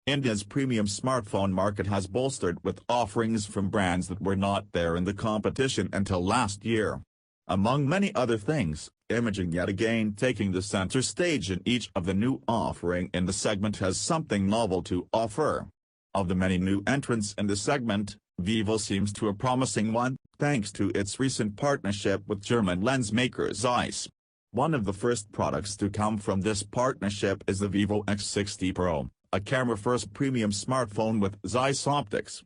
India's premium smartphone market has bolstered with offerings from brands that were not there in the competition until last year. Among many other things, imaging yet again taking the center stage in each of the new offering in the segment has something novel to offer. Of the many new entrants in the segment, Vivo seems to a promising one, thanks to its recent partnership with German lens maker Zeiss. One of the first products to come from this partnership is the Vivo X60 Pro, a camera-first premium smartphone with Zeiss optics.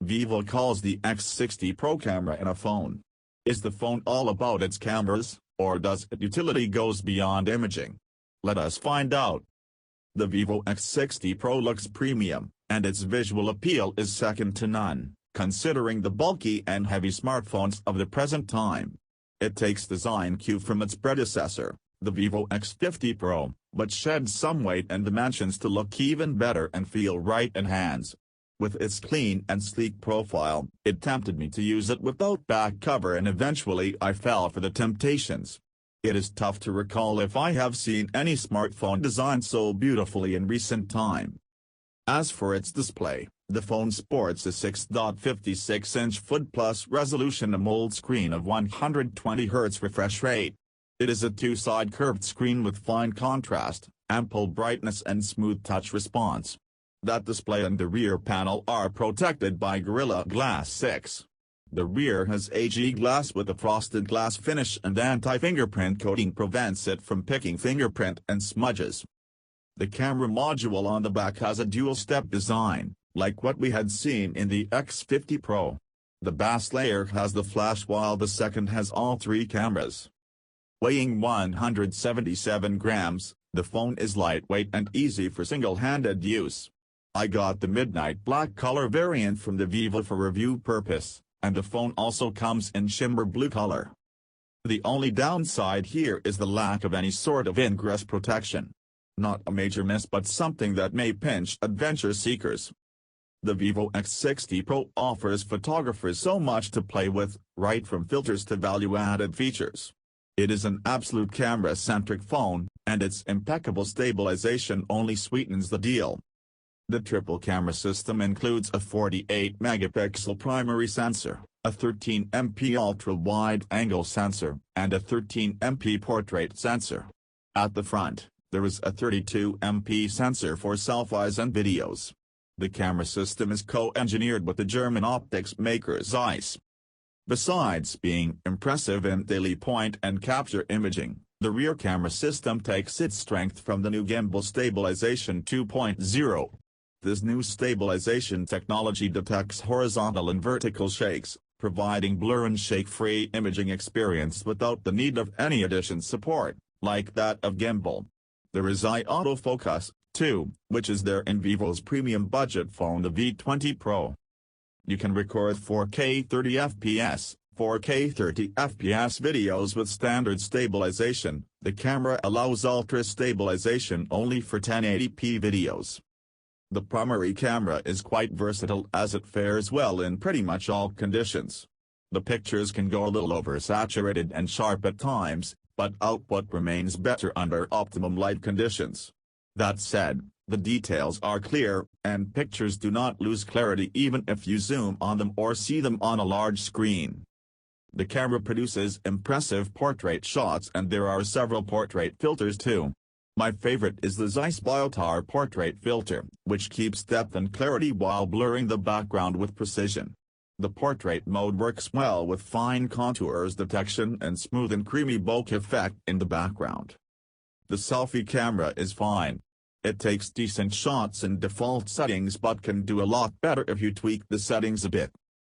Vivo calls the X60 Pro camera in a phone. Is the phone all about its cameras, or does its utility goes beyond imaging? Let us find out. The Vivo X60 Pro looks premium, and its visual appeal is second to none, considering the bulky and heavy smartphones of the present time. It takes design cue from its predecessor, the Vivo X50 Pro, but sheds some weight and dimensions to look even better and feel right in hands. With its clean and sleek profile, it tempted me to use it without back cover, and eventually I fell for the temptations. It is tough to recall if I have seen any smartphone designed so beautifully in recent time. As for its display, the phone sports a 6.56-inch Full-Plus resolution AMOLED screen of 120Hz refresh rate. It is a two-side curved screen with fine contrast, ample brightness and smooth touch response. That display and the rear panel are protected by Gorilla Glass 6. The rear has AG glass with a frosted glass finish, and anti-fingerprint coating prevents it from picking fingerprint and smudges. The camera module on the back has a dual-step design, like what we had seen in the X50 Pro. The base layer has the flash while the second has all three cameras. Weighing 177 grams, the phone is lightweight and easy for single-handed use. I got the midnight black color variant from the Vivo for review purpose, and the phone also comes in shimmer blue color. The only downside here is the lack of any sort of ingress protection. Not a major miss, but something that may pinch adventure seekers. The Vivo X60 Pro offers photographers so much to play with, right from filters to value-added features. It is an absolute camera-centric phone, and its impeccable stabilization only sweetens the deal. The triple camera system includes a 48-megapixel primary sensor, a 13MP ultra-wide-angle sensor, and a 13MP portrait sensor. At the front, there is a 32MP sensor for selfies and videos. The camera system is co-engineered with the German optics maker Zeiss. Besides being impressive in daily point and capture imaging, the rear camera system takes its strength from the new Gimbal Stabilization 2.0. This new stabilization technology detects horizontal and vertical shakes, providing blur and shake-free imaging experience without the need of any additional support, like that of Gimbal. There is eye autofocus, too, which is there in Vivo's premium budget phone the V20 Pro. You can record 4K 30fps, 4K 30fps videos with standard stabilization. The camera allows ultra stabilization only for 1080p videos. The primary camera is quite versatile as it fares well in pretty much all conditions. The pictures can go a little oversaturated and sharp at times, but output remains better under optimum light conditions. That said, the details are clear, and pictures do not lose clarity even if you zoom on them or see them on a large screen. The camera produces impressive portrait shots, and there are several portrait filters too. My favorite is the Zeiss Biotar portrait filter, which keeps depth and clarity while blurring the background with precision. The portrait mode works well with fine contours detection and smooth and creamy bokeh effect in the background. The selfie camera is fine. It takes decent shots in default settings but can do a lot better if you tweak the settings a bit.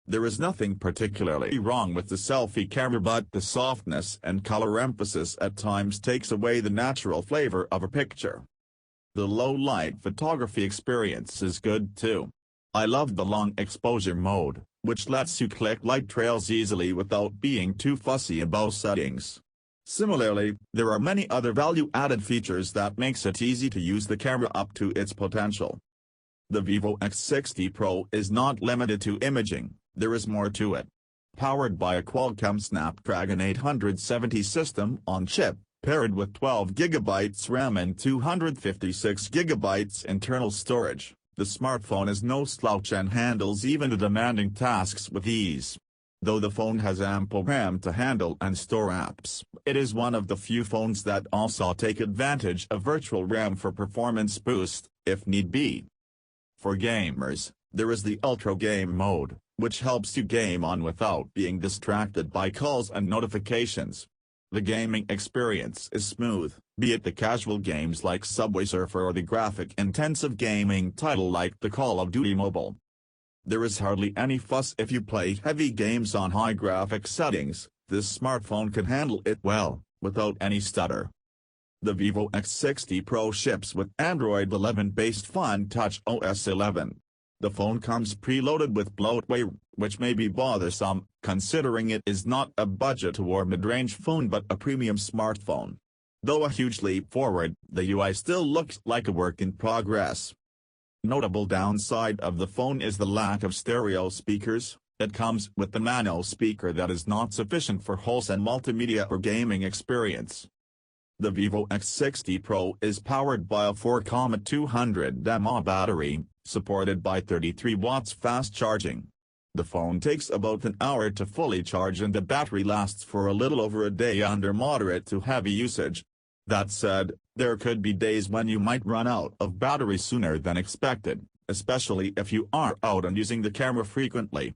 There is nothing particularly wrong with the selfie camera, but the softness and color emphasis at times takes away the natural flavor of a picture. The low-light photography experience is good too. I love the long exposure mode, which lets you click light trails easily without being too fussy about settings. Similarly, there are many other value-added features that makes it easy to use the camera up to its potential. The Vivo X60 Pro is not limited to imaging. There is more to it. Powered by a Qualcomm Snapdragon 870 system on chip, paired with 12GB RAM and 256GB internal storage, The smartphone is no slouch and handles even the demanding tasks with ease. Though the phone has ample RAM to handle and store apps, it is one of the few phones that also take advantage of virtual RAM for performance boost, if need be. For gamers, there is the Ultra Game mode, which helps you game on without being distracted by calls and notifications. The gaming experience is smooth, be it the casual games like Subway Surfer or the graphic-intensive gaming title like the Call of Duty Mobile. There is hardly any fuss if you play heavy games on high graphics settings. This smartphone can handle it well, without any stutter. The Vivo X60 Pro ships with Android 11-based Fun Touch OS 11. The phone comes preloaded with bloatware, which may be bothersome, considering it is not a budget or mid-range phone but a premium smartphone. Though a huge leap forward, the UI still looks like a work in progress. Notable downside of the phone is the lack of stereo speakers. It comes with the nano speaker that is not sufficient for wholesome multimedia or gaming experience. The Vivo X60 Pro is powered by a 4,200 mAh battery, supported by 33 watts fast charging. The phone takes about an hour to fully charge and the battery lasts for a little over a day under moderate to heavy usage. That said, there could be days when you might run out of battery sooner than expected, especially if you are out and using the camera frequently.